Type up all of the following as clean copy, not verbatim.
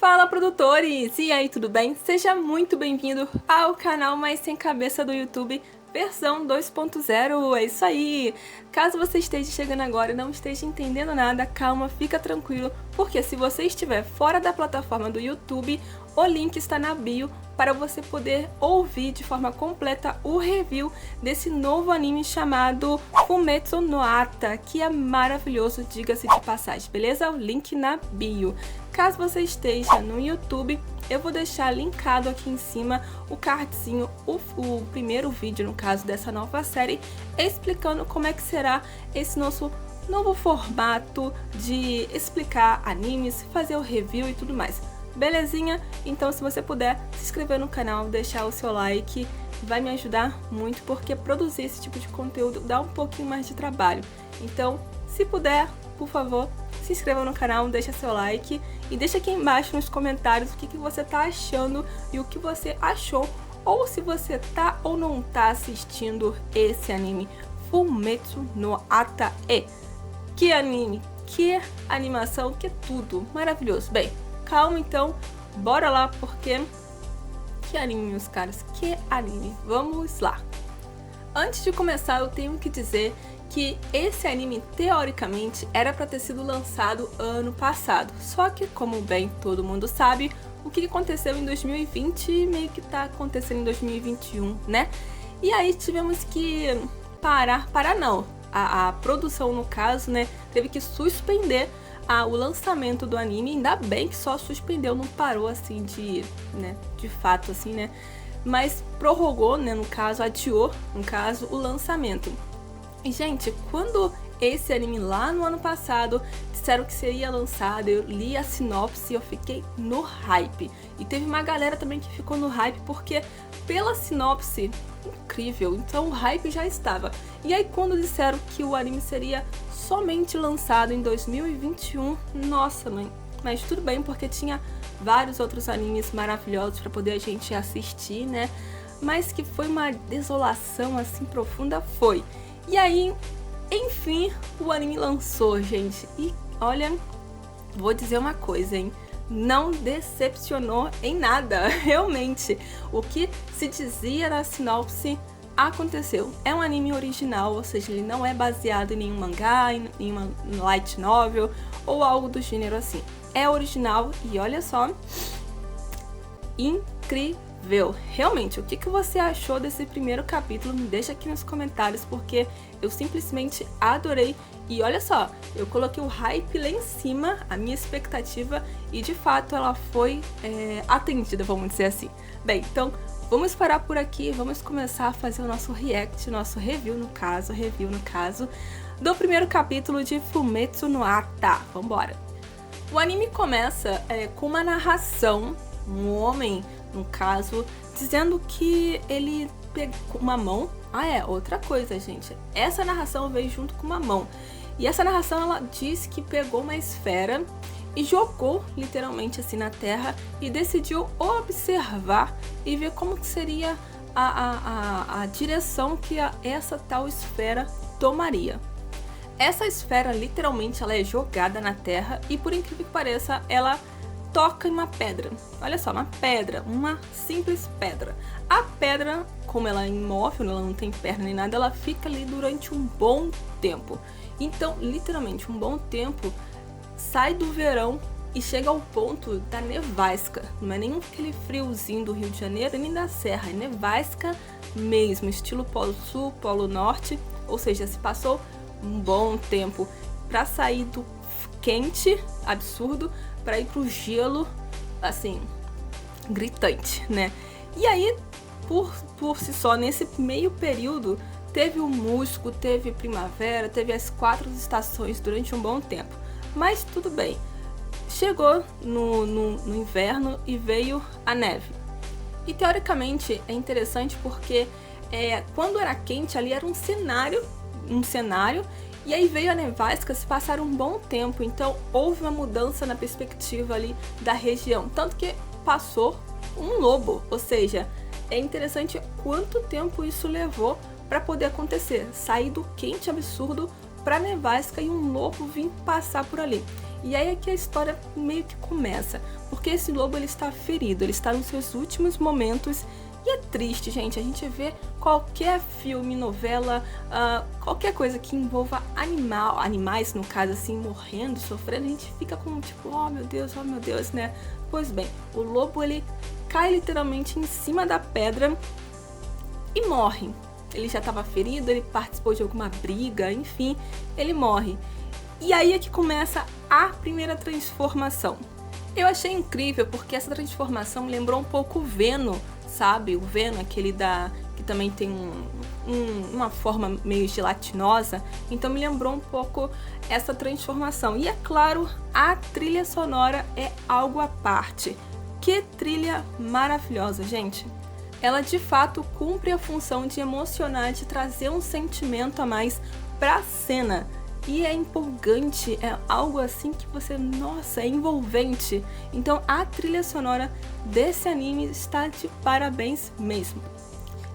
Fala, produtores! E aí, tudo bem? Seja muito bem-vindo ao canal Mais Sem Cabeça do YouTube, versão 2.0, é isso aí! Caso você esteja chegando agora e não esteja entendendo nada, calma, fica tranquilo, porque se você estiver fora da plataforma do YouTube, o link está na bio para você poder ouvir de forma completa o review desse novo anime chamado Fumetsu no Ata, que é maravilhoso, diga-se de passagem, beleza? O link na bio. Caso você esteja no YouTube, eu vou deixar linkado aqui em cima o cardzinho, o primeiro vídeo, no caso dessa nova série, explicando como é que será esse nosso novo formato de explicar animes, fazer o review e tudo mais. Belezinha? Então, se você puder se inscrever no canal, deixar o seu like, vai me ajudar muito, porque produzir esse tipo de conteúdo dá um pouquinho mais de trabalho. Então, se puder, por favor, se inscreva no canal, deixa seu like e deixa aqui embaixo nos comentários o que você tá achando e o que você achou, ou se você tá ou não tá assistindo esse anime Fumetsu no Ata. Que anime, que animação, que tudo maravilhoso. Bem, calma então, bora lá, porque que anime, meus caros, que anime, vamos lá. Antes de começar, eu tenho que dizer que esse anime, teoricamente, era para ter sido lançado ano passado. Só que, como bem todo mundo sabe, o que aconteceu em 2020 meio que tá acontecendo em 2021, né? E aí tivemos que parar não. A produção, no caso, né, teve que suspender o lançamento do anime. Ainda bem que só suspendeu, não parou assim de fato, assim, né? Mas prorrogou, né, no caso, adiou, no caso, o lançamento. E, gente, quando esse anime lá no ano passado disseram que seria lançado, eu li a sinopse e eu fiquei no hype. E teve uma galera também que ficou no hype porque pela sinopse, incrível, então o hype já estava. E aí quando disseram que o anime seria somente lançado em 2021, nossa mãe, mas tudo bem, porque tinha vários outros animes maravilhosos para poder a gente assistir, né? Mas que foi uma desolação assim profunda, foi. E aí, enfim, o anime lançou, gente. E olha, vou dizer uma coisa, hein? Não decepcionou em nada, realmente. O que se dizia na sinopse aconteceu. É um anime original, ou seja, ele não é baseado em nenhum mangá, em uma light novel ou algo do gênero assim. É original e olha só, incrível. Realmente, o que você achou desse primeiro capítulo? Me deixa aqui nos comentários, porque eu simplesmente adorei. E olha só, eu coloquei o hype lá em cima, a minha expectativa, e de fato ela foi atendida, vamos dizer assim. Bem, então vamos parar por aqui, vamos começar a fazer o nosso react, nosso review no caso, do primeiro capítulo de Fumetsu no Ata. Vambora! O anime começa com uma narração, um homem, no caso, dizendo que ele pegou uma mão. Outra coisa, gente. Essa narração veio junto com uma mão. E essa narração, ela diz que pegou uma esfera e jogou, literalmente, assim, na terra e decidiu observar e ver como seria a direção que essa tal esfera tomaria. Essa esfera, literalmente, ela é jogada na terra e, por incrível que pareça, ela toca em uma pedra. Olha só, uma pedra, uma simples pedra. A pedra, como ela é imóvel, ela não tem perna nem nada, ela fica ali durante um bom tempo. Então, literalmente, um bom tempo, sai do verão e chega ao ponto da nevasca. Não é nem aquele friozinho do Rio de Janeiro, nem da Serra, é nevasca mesmo, estilo Polo Sul, Polo Norte. Ou seja, se passou um bom tempo para sair do quente, absurdo, para ir pro gelo, assim, gritante, né? E aí, por si só, nesse meio período, teve o Musco, teve primavera, teve as 4 estações durante um bom tempo. Mas tudo bem, chegou no inverno e veio a neve. E teoricamente é interessante porque quando era quente ali era um cenário, e aí veio a nevasca, se passaram um bom tempo, então houve uma mudança na perspectiva ali da região, tanto que passou um lobo, ou seja, é interessante quanto tempo isso levou para poder acontecer, sair do quente absurdo para nevasca e um lobo vir passar por ali. E aí é que a história meio que começa, porque esse lobo ele está ferido, ele está nos seus últimos momentos. E é triste, gente, a gente vê qualquer filme, novela, qualquer coisa que envolva animais, no caso assim, morrendo, sofrendo, a gente fica com tipo, oh meu Deus, né? Pois bem, o lobo ele cai literalmente em cima da pedra e morre. Ele já estava ferido, ele participou de alguma briga, enfim, ele morre. E aí é que começa a primeira transformação. Eu achei incrível porque essa transformação lembrou um pouco o Venom, sabe? O Venom, aquele que também tem uma forma meio gelatinosa. Então me lembrou um pouco essa transformação. E é claro, a trilha sonora é algo à parte. Que trilha maravilhosa, gente! Ela de fato cumpre a função de emocionar, de trazer um sentimento a mais pra cena. E é empolgante, é algo assim que você, nossa, é envolvente. Então a trilha sonora desse anime está de parabéns mesmo.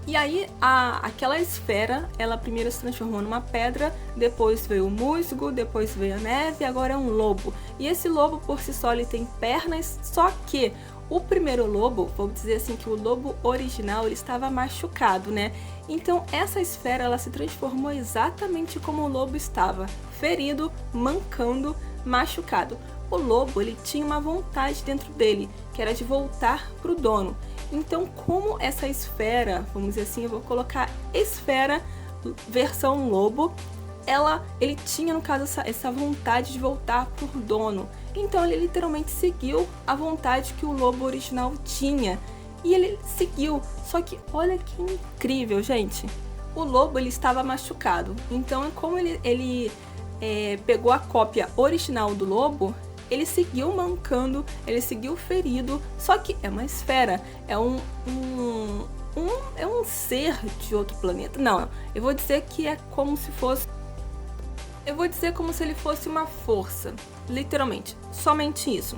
E aí aquela esfera, ela primeiro se transformou numa pedra, depois veio o musgo, depois veio a neve, agora é um lobo. E esse lobo por si só ele tem pernas, só que o primeiro lobo, vou dizer assim que o lobo original ele estava machucado, né? Então essa esfera ela se transformou exatamente como o lobo estava, ferido, mancando, machucado. O lobo ele tinha uma vontade dentro dele, que era de voltar para o dono. Então como essa esfera, vamos dizer assim, eu vou colocar esfera versão lobo, ele tinha no caso essa vontade de voltar pro dono. Então ele literalmente seguiu a vontade que o lobo original tinha. E ele seguiu, só que olha que incrível, gente. O lobo ele estava machucado, então como ele pegou a cópia original do lobo, ele seguiu mancando, ele seguiu ferido, só que é uma esfera, é um ser de outro planeta. Não, eu vou dizer que é como se fosse... Eu vou dizer como se ele fosse uma força, literalmente, somente isso.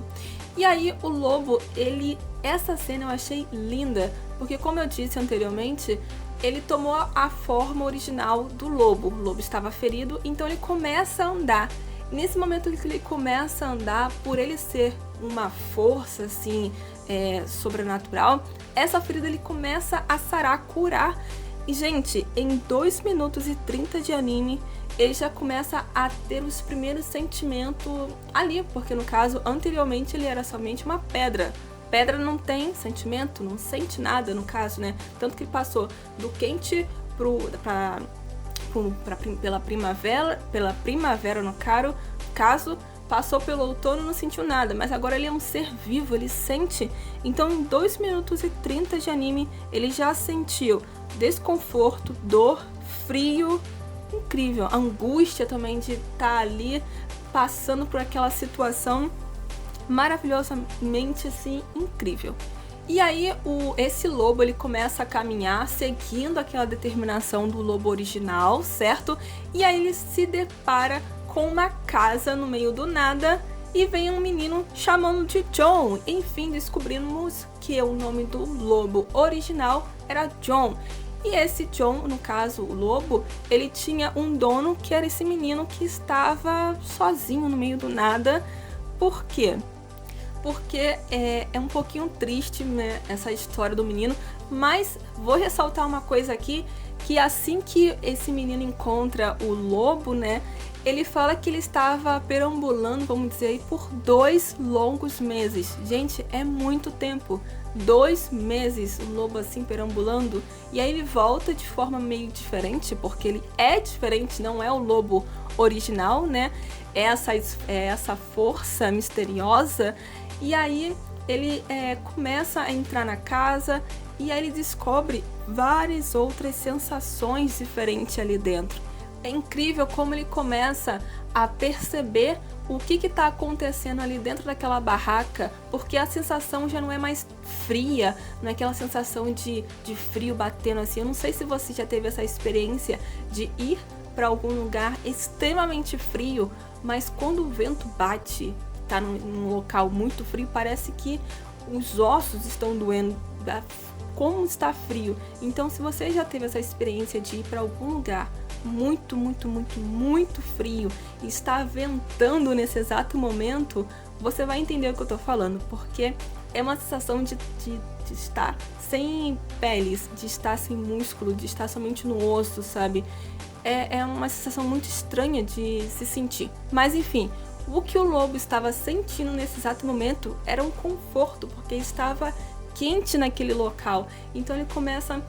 E aí o lobo, essa cena eu achei linda, porque como eu disse anteriormente, ele tomou a forma original do lobo. O lobo estava ferido, então ele começa a andar. Nesse momento que ele começa a andar, por ele ser uma força assim, sobrenatural, essa ferida ele começa a sarar, a curar. E gente, em 2 minutos e 30 de anime, ele já começa a ter os primeiros sentimentos ali, porque no caso, anteriormente ele era somente uma pedra. Pedra não tem sentimento, não sente nada no caso, né? Tanto que ele passou do quente pela primavera no caso, passou pelo outono e não sentiu nada, mas agora ele é um ser vivo, ele sente. Então em 2 minutos e 30 de anime, ele já sentiu desconforto, dor, frio, incrível, angústia também de estar ali passando por aquela situação maravilhosamente assim, incrível. E aí esse lobo ele começa a caminhar seguindo aquela determinação do lobo original, certo? E aí ele se depara com uma casa no meio do nada e vem um menino chamando de John. Enfim, descobrimos que o nome do lobo original era John. E esse John, no caso o lobo, ele tinha um dono que era esse menino que estava sozinho no meio do nada. Por quê? Porque é um pouquinho triste, né, essa história do menino, mas vou ressaltar uma coisa aqui, que assim que esse menino encontra o lobo, né, ele fala que ele estava perambulando, vamos dizer aí, por 2 longos meses. Gente, é muito tempo. 2 meses o lobo assim perambulando. E aí ele volta de forma meio diferente, porque ele é diferente, não é o lobo original, né? É essa força misteriosa. E aí ele começa a entrar na casa e aí ele descobre várias outras sensações diferentes ali dentro. É incrível como ele começa a perceber o que está acontecendo ali dentro daquela barraca, porque a sensação já não é mais fria, não é aquela sensação de frio batendo assim. Eu não sei se você já teve essa experiência de ir para algum lugar extremamente frio, mas quando o vento bate, tá num local muito frio, parece que os ossos estão doendo, como está frio. Então se você já teve essa experiência de ir para algum lugar muito, muito, muito, muito frio e está ventando nesse exato momento, você vai entender o que eu tô falando, porque é uma sensação de estar sem peles, de estar sem músculo, de estar somente no osso, sabe? É uma sensação muito estranha de se sentir. Mas enfim, o que o lobo estava sentindo nesse exato momento era um conforto, porque estava quente naquele local. Então ele começa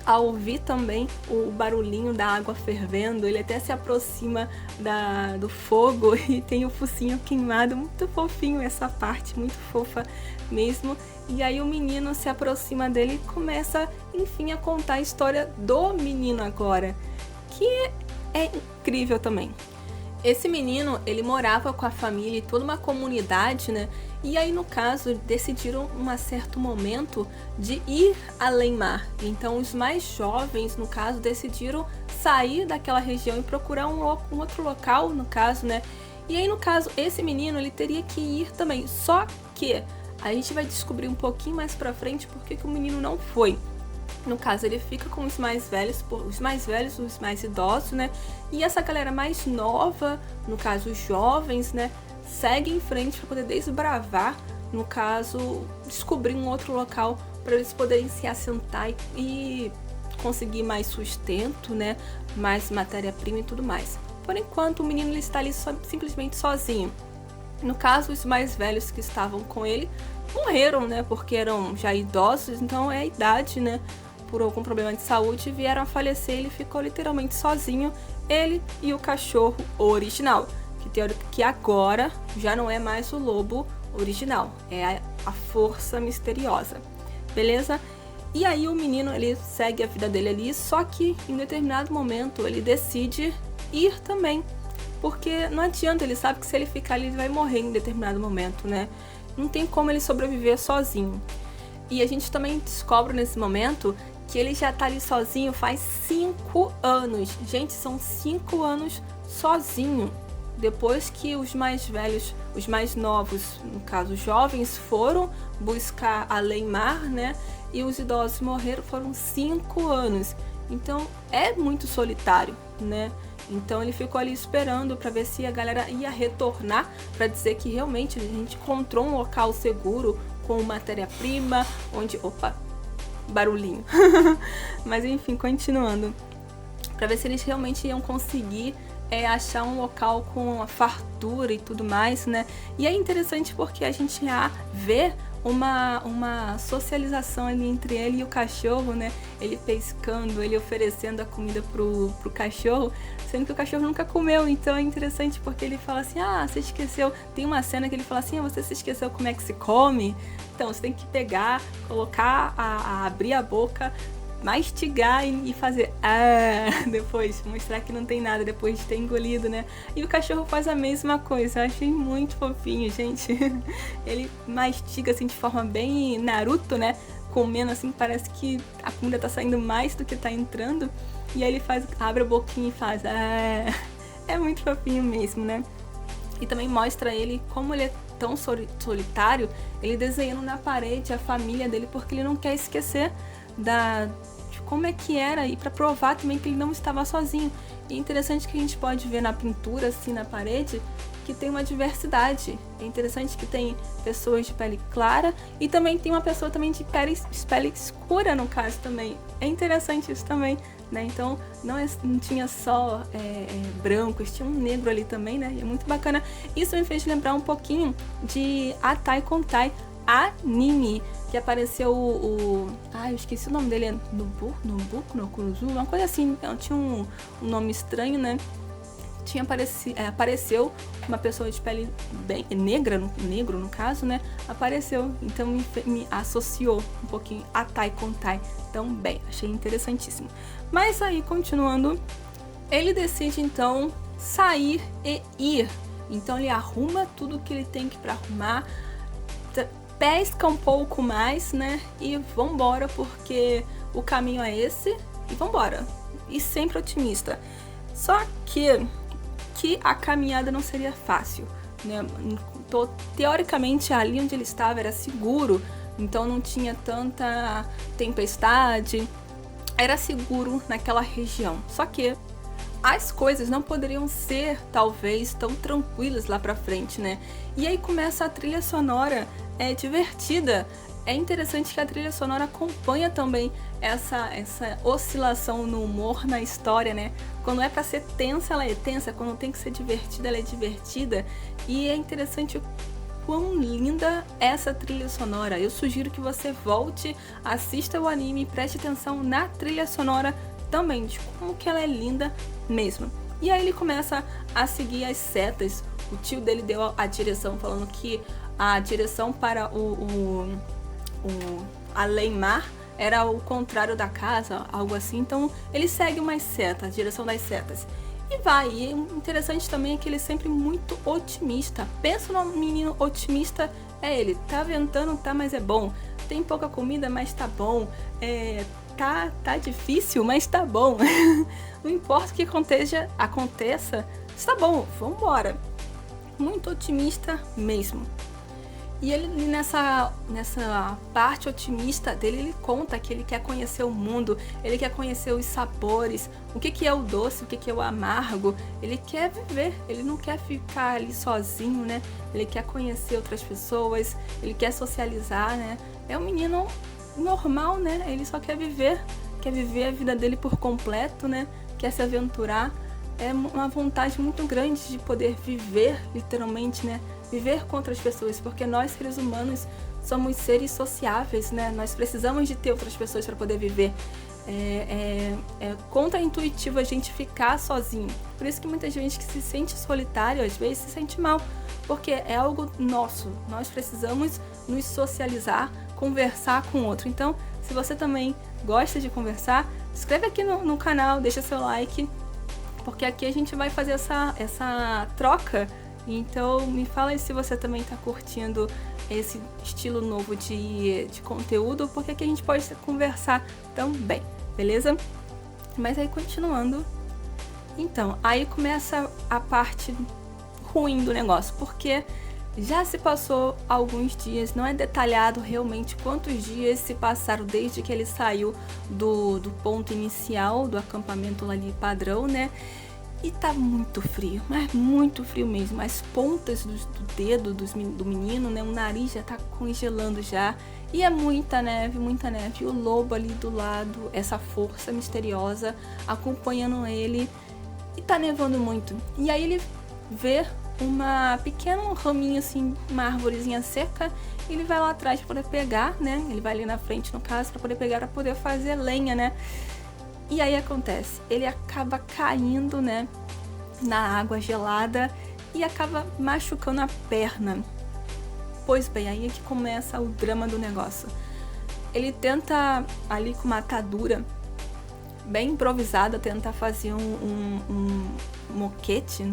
a ouvir também o barulhinho da água fervendo, ele até se aproxima do fogo e tem o focinho queimado, muito fofinho essa parte, muito fofa mesmo. E aí o menino se aproxima dele e começa, enfim, a contar a história do menino agora, que é incrível também. Esse menino, ele morava com a família e toda uma comunidade, né? E aí, no caso, decidiram, um certo momento, de ir além mar. Então, os mais jovens, no caso, decidiram sair daquela região e procurar um outro local, no caso, né? E aí, no caso, esse menino, ele teria que ir também. Só que a gente vai descobrir um pouquinho mais pra frente por que o menino não foi. No caso, ele fica com os mais velhos, os mais idosos, né? E essa galera mais nova, no caso, os jovens, né? Segue em frente para poder desbravar, no caso, descobrir um outro local para eles poderem se assentar e conseguir mais sustento, né? Mais matéria-prima e tudo mais. Por enquanto, o menino ele está ali simplesmente sozinho. No caso, os mais velhos que estavam com ele morreram, né? Porque eram já idosos, então é a idade, né? Por algum problema de saúde, vieram a falecer. Ele ficou literalmente sozinho, ele e o cachorro original, que agora já não é mais o lobo original, é a força misteriosa, beleza? E aí o menino, ele segue a vida dele ali, só que em determinado momento ele decide ir também, porque não adianta, ele sabe que se ele ficar ali ele vai morrer em determinado momento, né? Não tem como ele sobreviver sozinho. E a gente também descobre nesse momento que ele já tá ali sozinho faz 5 anos. Gente, são 5 anos sozinho. Depois que os mais velhos, os mais novos, no caso os jovens, foram buscar além mar, né? E os idosos morreram, foram 5 anos. Então é muito solitário, né? Então ele ficou ali esperando para ver se a galera ia retornar para dizer que realmente a gente encontrou um local seguro com matéria-prima, onde... Opa, barulhinho. Mas enfim, continuando. Para ver se eles realmente iam conseguir achar um local com a fartura e tudo mais, né? E é interessante porque a gente já vê uma socialização ali entre ele e o cachorro, né? Ele pescando, ele oferecendo a comida pro cachorro, sendo que o cachorro nunca comeu. Então é interessante porque ele fala assim, você esqueceu. Tem uma cena que ele fala assim, você se esqueceu como é que se come? Então você tem que pegar, colocar, abrir a boca, mastigar e fazer depois, mostrar que não tem nada depois de ter engolido, né? E o cachorro faz a mesma coisa. Eu achei muito fofinho, gente. Ele mastiga assim de forma bem Naruto, né? Comendo assim, parece que a comida tá saindo mais do que tá entrando. E aí ele abre a boquinha e faz é muito fofinho mesmo, né? E também mostra ele como ele é tão solitário, ele desenhando na parede a família dele, porque ele não quer esquecer de como é que era, e para provar também que ele não estava sozinho. E é interessante que a gente pode ver na pintura, assim, na parede, que tem uma diversidade. É interessante que tem pessoas de pele clara e também tem uma pessoa também de pele escura, no caso, também. É interessante isso também, né? Então não tinha só brancos, tinha um negro ali também, né? E é muito bacana. Isso me fez lembrar um pouquinho de Attack on Titan anime, que apareceu eu esqueci o nome dele, Nobuko no Kuruzu, uma coisa assim, tinha um nome estranho, né? Apareceu uma pessoa de pele bem negro no caso, né? Apareceu, então me associou um pouquinho a Attack on Titan também, achei interessantíssimo. Mas aí, continuando, ele decide então sair e ir. Então ele arruma tudo que ele tem que para arrumar, pesca um pouco mais, né? E vambora, porque o caminho é esse, e vambora. E sempre otimista. Só que a caminhada não seria fácil, né? Teoricamente, ali onde ele estava era seguro, então não tinha tanta tempestade, era seguro naquela região. Só que as coisas não poderiam ser, talvez, tão tranquilas lá pra frente, né? E aí começa a trilha sonora divertida. É interessante que a trilha sonora acompanha também essa oscilação no humor, na história, né? Quando é pra ser tensa, ela é tensa. Quando tem que ser divertida, ela é divertida. E é interessante o quão linda é essa trilha sonora. Eu sugiro que você volte, assista o anime e preste atenção na trilha sonora também, de como que ela é linda mesmo. E aí ele começa a seguir as setas. O tio dele deu a direção, falando que a direção para o além-mar era o contrário da casa, algo assim. Então ele segue umas setas, a direção das setas. E vai, e interessante também é que ele é sempre muito otimista. Pensa no menino otimista, ele. Tá ventando, tá, mas é bom. Tem pouca comida, mas tá bom. Tá difícil, mas tá bom. Não importa o que aconteça, está bom, vambora. Muito otimista mesmo. E ele, nessa parte otimista dele, ele conta que ele quer conhecer o mundo, ele quer conhecer os sabores, o que é o doce, o que é o amargo. Ele quer viver, ele não quer ficar ali sozinho, né? Ele quer conhecer outras pessoas, ele quer socializar, né? É um menino normal, né? Ele só quer viver a vida dele por completo, né? Quer se aventurar. É uma vontade muito grande de poder viver, literalmente, né? Viver com outras pessoas, porque nós, seres humanos, somos seres sociáveis, né? Nós precisamos de ter outras pessoas para poder viver. É contra-intuitivo a gente ficar sozinho. Por isso que muita gente que se sente solitário, às vezes, se sente mal, porque é algo nosso. Nós precisamos nos socializar, conversar com o outro. Então, se você também gosta de conversar, inscreve aqui no canal, deixa seu like, porque aqui a gente vai fazer essa troca. Então me fala aí se você também está curtindo esse estilo novo de conteúdo, porque aqui a gente pode conversar também, beleza? Mas aí continuando, então, aí começa a parte ruim do negócio, porque já se passou alguns dias, não é detalhado realmente quantos dias se passaram desde que ele saiu do ponto inicial do acampamento ali padrão, né? E tá muito frio, mas muito frio mesmo. As pontas do dedo do menino, né? O nariz já tá congelando já. E é muita neve, muita neve. E o lobo ali do lado, essa força misteriosa acompanhando ele. E tá nevando muito. E aí ele vê uma pequena raminha assim, uma árvorezinha seca. E ele vai lá atrás pra poder pegar, né? Ele vai ali na frente, no caso, pra poder pegar, pra poder fazer lenha, né? E aí acontece, ele acaba caindo, né, na água gelada e acaba machucando a perna. Pois bem, aí é que começa o drama do negócio. Ele tenta, ali com uma atadura bem improvisada, tentar fazer um moquete,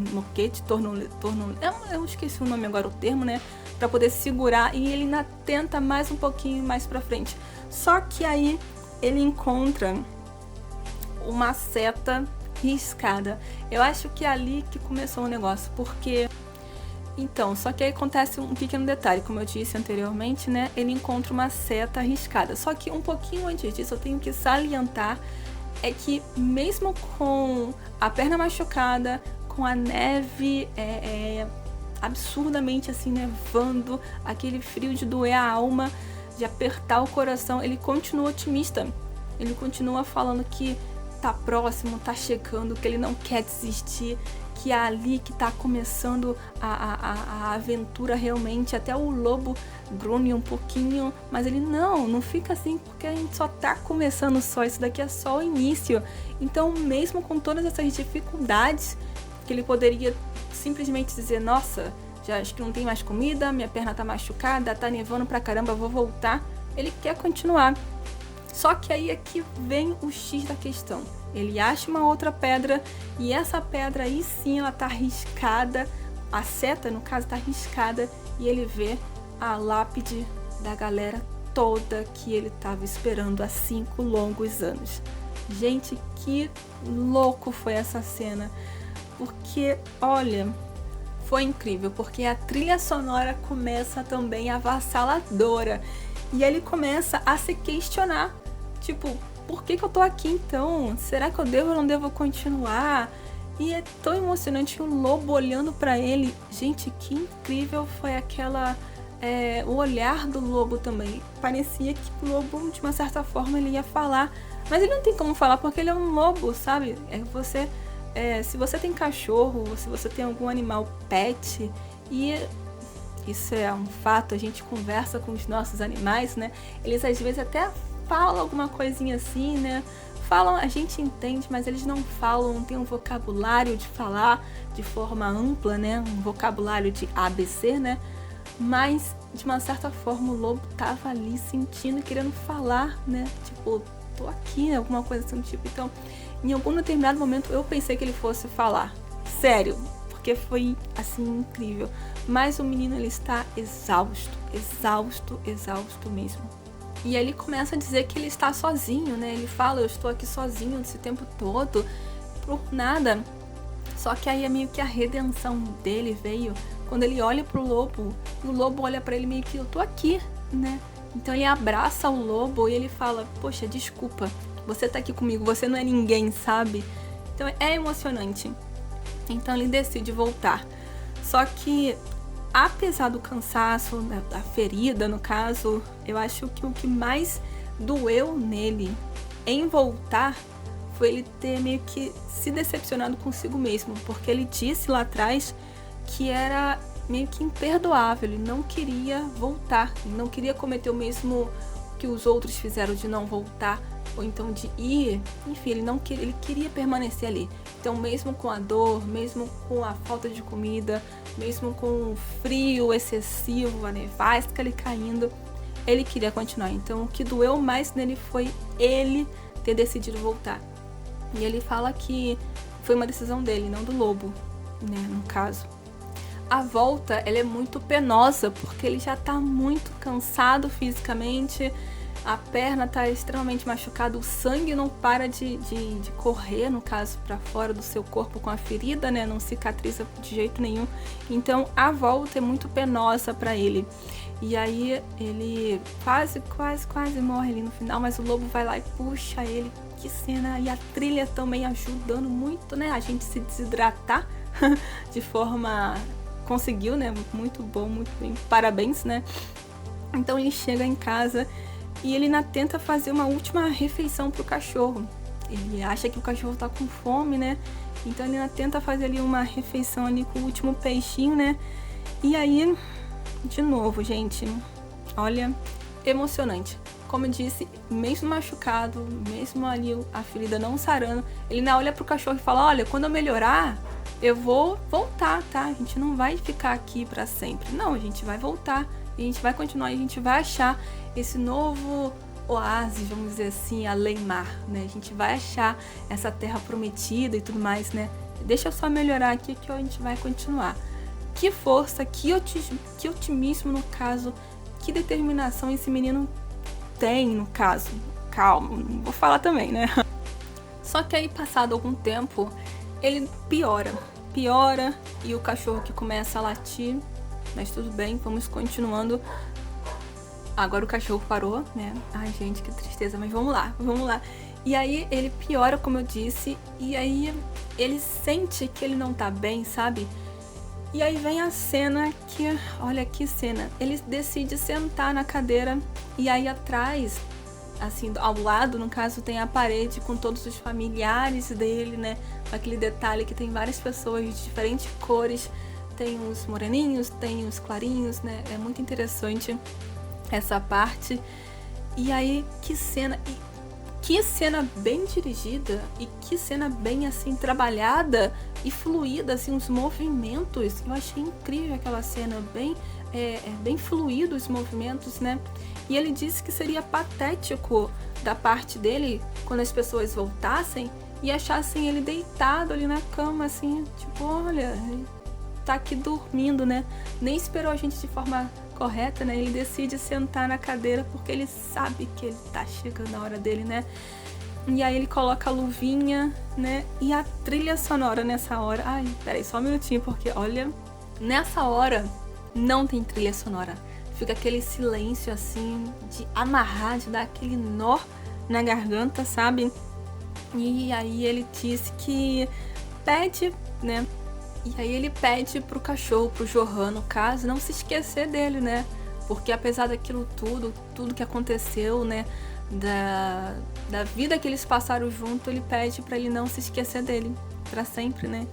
eu esqueci o nome agora, o termo, né, pra poder segurar, e ele ainda tenta mais um pouquinho mais pra frente. Só que aí ele encontra uma seta riscada. Eu acho que é ali que começou o negócio, porque... Então, só que aí acontece um pequeno detalhe, como eu disse anteriormente, né? Ele encontra uma seta riscada. Só que um pouquinho antes disso, eu tenho que salientar, é que mesmo com a perna machucada, com a neve absurdamente assim, nevando, aquele frio de doer a alma, de apertar o coração, ele continua otimista. Ele continua falando que tá próximo, tá chegando, que ele não quer desistir, que é ali que tá começando a aventura realmente. Até o lobo grunhe um pouquinho, mas ele não fica assim, porque a gente só tá começando só, isso daqui é só o início. Então, mesmo com todas essas dificuldades, que ele poderia simplesmente dizer, nossa, já acho que não tem mais comida, minha perna tá machucada, tá nevando pra caramba, vou voltar. Ele quer continuar. Só que aí é que vem o X da questão. Ele acha uma outra pedra e essa pedra aí sim ela tá riscada, a seta no caso tá riscada, e ele vê a lápide da galera toda que ele tava esperando há 5 longos anos. Gente, que louco foi essa cena, porque olha, foi incrível, porque a trilha sonora começa também avassaladora e ele começa a se questionar. Tipo, por que eu tô aqui então? Será que eu devo ou não devo continuar? E é tão emocionante o lobo olhando pra ele. Gente, que incrível foi o olhar do lobo também. Parecia que o lobo, de uma certa forma, ele ia falar. Mas ele não tem como falar porque ele é um lobo, sabe? Se você tem cachorro, ou se você tem algum animal pet, e isso é um fato, a gente conversa com os nossos animais, né? Eles às vezes até falam alguma coisinha assim, né? Falam, a gente entende, mas eles não falam, não tem um vocabulário de falar de forma ampla, né? Um vocabulário de ABC, né? Mas, de uma certa forma, o lobo tava ali sentindo e querendo falar, né? Tipo, tô aqui, né? Alguma coisa assim do tipo. Então, em algum determinado momento, eu pensei que ele fosse falar. Sério, porque foi, assim, incrível. Mas o menino, ele está exausto mesmo. E aí ele começa a dizer que ele está sozinho, né? Ele fala, eu estou aqui sozinho esse tempo todo, por nada. Só que aí é meio que a redenção dele veio quando ele olha pro lobo, e o lobo olha pra ele meio que, eu tô aqui, né? Então ele abraça o lobo e ele fala, poxa, desculpa, você tá aqui comigo, você não é ninguém, sabe? Então é emocionante. Então ele decide voltar. Só que, apesar do cansaço, da ferida, no caso, eu acho que o que mais doeu nele em voltar foi ele ter meio que se decepcionado consigo mesmo, porque ele disse lá atrás que era meio que imperdoável, ele não queria voltar, ele não queria cometer o mesmo que os outros fizeram de não voltar, ou então de ir, enfim, ele queria permanecer ali. Então, mesmo com a dor, mesmo com a falta de comida, mesmo com o frio excessivo, a nevasca ali caindo, ele queria continuar. Então, o que doeu mais nele foi ele ter decidido voltar. E ele fala que foi uma decisão dele, não do lobo, né, no caso. A volta, ela é muito penosa, porque ele já tá muito cansado fisicamente, a perna tá extremamente machucada, o sangue não para de correr, no caso, para fora do seu corpo com a ferida, né, não cicatriza de jeito nenhum. Então, a volta é muito penosa para ele. E aí, ele quase morre ali no final, mas o lobo vai lá e puxa ele. Que cena! E a trilha também ajudando muito, né, a gente se desidratar de forma... Conseguiu, né? Muito bom, muito bem. Parabéns, né? Então ele chega em casa e ele ainda tenta fazer uma última refeição pro cachorro. Ele acha que o cachorro tá com fome, né? Então ele ainda tenta fazer ali uma refeição ali com o último peixinho, né? E aí, de novo, gente, olha, emocionante. Como eu disse, mesmo machucado, mesmo ali a ferida não sarando, ele ainda olha pro cachorro e fala, olha, quando eu melhorar, eu vou voltar, tá? A gente não vai ficar aqui pra sempre. Não, a gente vai voltar, a gente vai continuar, a gente vai achar esse novo oásis, vamos dizer assim, além-mar, né? A gente vai achar essa terra prometida e tudo mais, né? Deixa eu só melhorar aqui que a gente vai continuar. Que força, que otimismo no caso, que determinação esse menino tem no caso. Calma, não vou falar também, né? Só que aí, passado algum tempo, ele piora e o cachorro que começa a latir, mas tudo bem, vamos continuando. Agora o cachorro parou, né? Ai, gente, que tristeza, mas vamos lá. E aí ele piora, como eu disse, e aí ele sente que ele não tá bem, sabe? E aí vem a cena que, olha que cena, ele decide sentar na cadeira e aí atrás, assim, ao lado, no caso, tem a parede com todos os familiares dele, né? Aquele detalhe que tem várias pessoas de diferentes cores, tem os moreninhos, tem os clarinhos, né? É muito interessante essa parte. E aí, que cena bem dirigida e que cena bem, assim, trabalhada e fluida, assim, os movimentos. Eu achei incrível aquela cena, bem fluido os movimentos, né? E ele disse que seria patético da parte dele quando as pessoas voltassem e achassem ele deitado ali na cama, assim, tipo, olha, ele tá aqui dormindo, né? Nem esperou a gente de forma correta, né? Ele decide sentar na cadeira porque ele sabe que ele tá chegando a hora dele, né? E aí ele coloca a luvinha, né? E a trilha sonora nessa hora... Ai, peraí, só um minutinho, porque, olha, nessa hora não tem trilha sonora. Fica aquele silêncio, assim, de amarrar, de dar aquele nó na garganta, sabe? E aí ele disse que pede, né? E aí ele pede pro cachorro, pro Johan, no caso, não se esquecer dele, né? Porque apesar daquilo tudo que aconteceu, né? Da vida que eles passaram junto, ele pede pra ele não se esquecer dele pra sempre, né?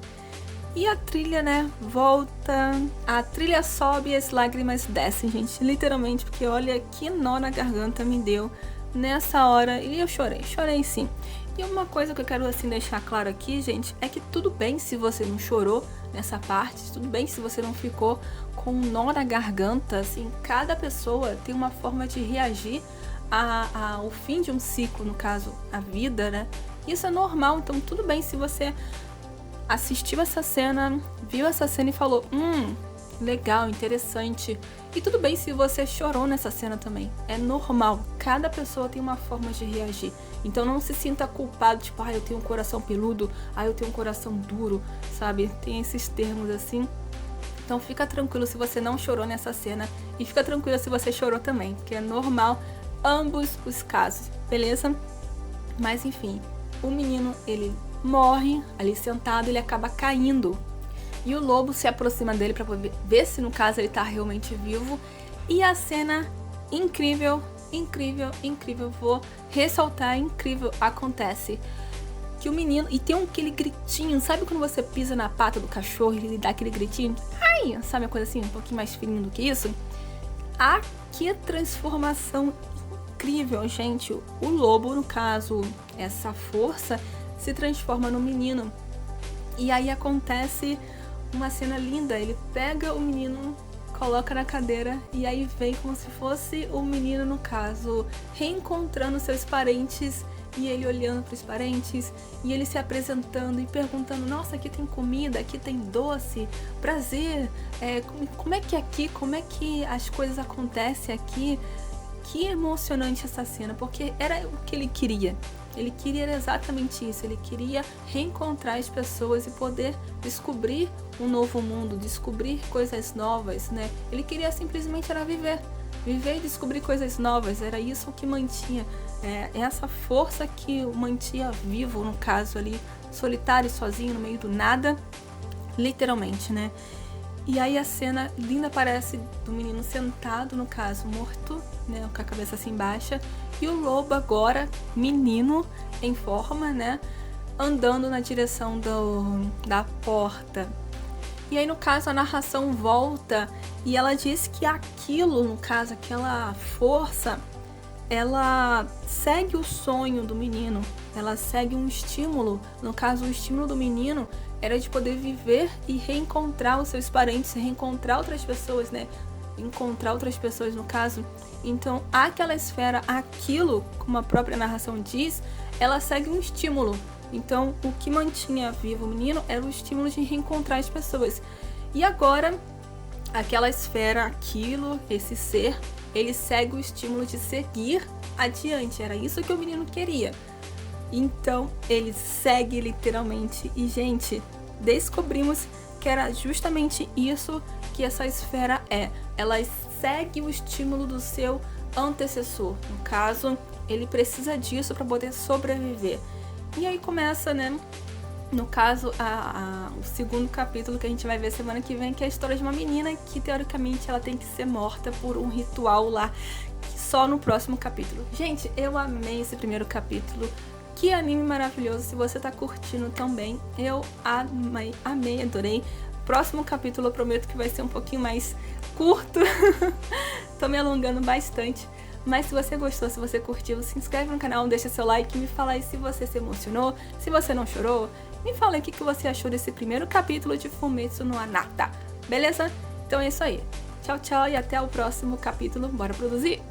E a trilha, né, volta, a trilha sobe e as lágrimas descem, gente, literalmente, porque olha que nó na garganta me deu nessa hora, e eu chorei sim. E uma coisa que eu quero assim deixar claro aqui, gente, é que tudo bem se você não chorou nessa parte, tudo bem se você não ficou com um nó na garganta, assim, cada pessoa tem uma forma de reagir ao fim de um ciclo, no caso, a vida, né? Isso é normal, então tudo bem se você assistiu essa cena, viu essa cena e falou, legal, interessante. E tudo bem se você chorou nessa cena também. É normal. Cada pessoa tem uma forma de reagir. Então não se sinta culpado, tipo, eu tenho um coração peludo, eu tenho um coração duro, sabe? Tem esses termos assim. Então fica tranquilo se você não chorou nessa cena. E fica tranquilo se você chorou também, porque é normal ambos os casos, beleza? Mas enfim, o menino, ele morre ali sentado, ele acaba caindo. E o lobo se aproxima dele para ver se no caso ele tá realmente vivo. E a cena incrível, vou ressaltar, incrível, acontece. Que o menino, e tem aquele gritinho, sabe quando você pisa na pata do cachorro e ele dá aquele gritinho? Ai, sabe uma coisa assim, um pouquinho mais fininho do que isso? Que transformação incrível, gente. O lobo, no caso, essa força, se transforma no menino. E aí acontece uma cena linda, ele pega o menino, coloca na cadeira e aí vem como se fosse o menino, no caso, reencontrando seus parentes e ele olhando para os parentes e ele se apresentando e perguntando, nossa, aqui tem comida, aqui tem doce, prazer, como é que é aqui, como é que as coisas acontecem aqui. Que emocionante essa cena, porque era o que ele queria. Ele queria exatamente isso, ele queria reencontrar as pessoas e poder descobrir um novo mundo, descobrir coisas novas, né? Ele queria simplesmente era viver e descobrir coisas novas, era isso que mantinha, essa força que o mantinha vivo, no caso ali, solitário, sozinho, no meio do nada, literalmente, né? E aí a cena linda aparece do menino sentado, no caso, morto, né, com a cabeça assim baixa, e o lobo agora, menino em forma, né, andando na direção da porta. E aí, no caso, a narração volta e ela diz que aquilo, no caso, aquela força, ela segue o sonho do menino, ela segue um estímulo. No caso, o estímulo do menino era de poder viver e reencontrar os seus parentes, reencontrar outras pessoas, né? Encontrar outras pessoas, no caso. Então, aquela esfera, aquilo, como a própria narração diz, ela segue um estímulo. Então, o que mantinha vivo o menino era o estímulo de reencontrar as pessoas. E agora, aquela esfera, aquilo, esse ser, ele segue o estímulo de seguir adiante. Era isso que o menino queria. Então, ele segue literalmente. E, gente, descobrimos que era justamente isso que essa esfera é. Ela segue o estímulo do seu antecessor. No caso, ele precisa disso para poder sobreviver. E aí começa, né? No caso, o segundo capítulo que a gente vai ver semana que vem, que é a história de uma menina que, teoricamente, ela tem que ser morta por um ritual lá, só no próximo capítulo. Gente, eu amei esse primeiro capítulo. Que anime maravilhoso. Se você tá curtindo também, eu amei, adorei. Próximo capítulo eu prometo que vai ser um pouquinho mais curto. Tô me alongando bastante. Mas se você gostou, se você curtiu, se inscreve no canal, deixa seu like, me fala aí se você se emocionou, se você não chorou. Me fala aí o que você achou desse primeiro capítulo de Fumetsu no Anata. Beleza? Então é isso aí. Tchau, tchau e até o próximo capítulo. Bora produzir!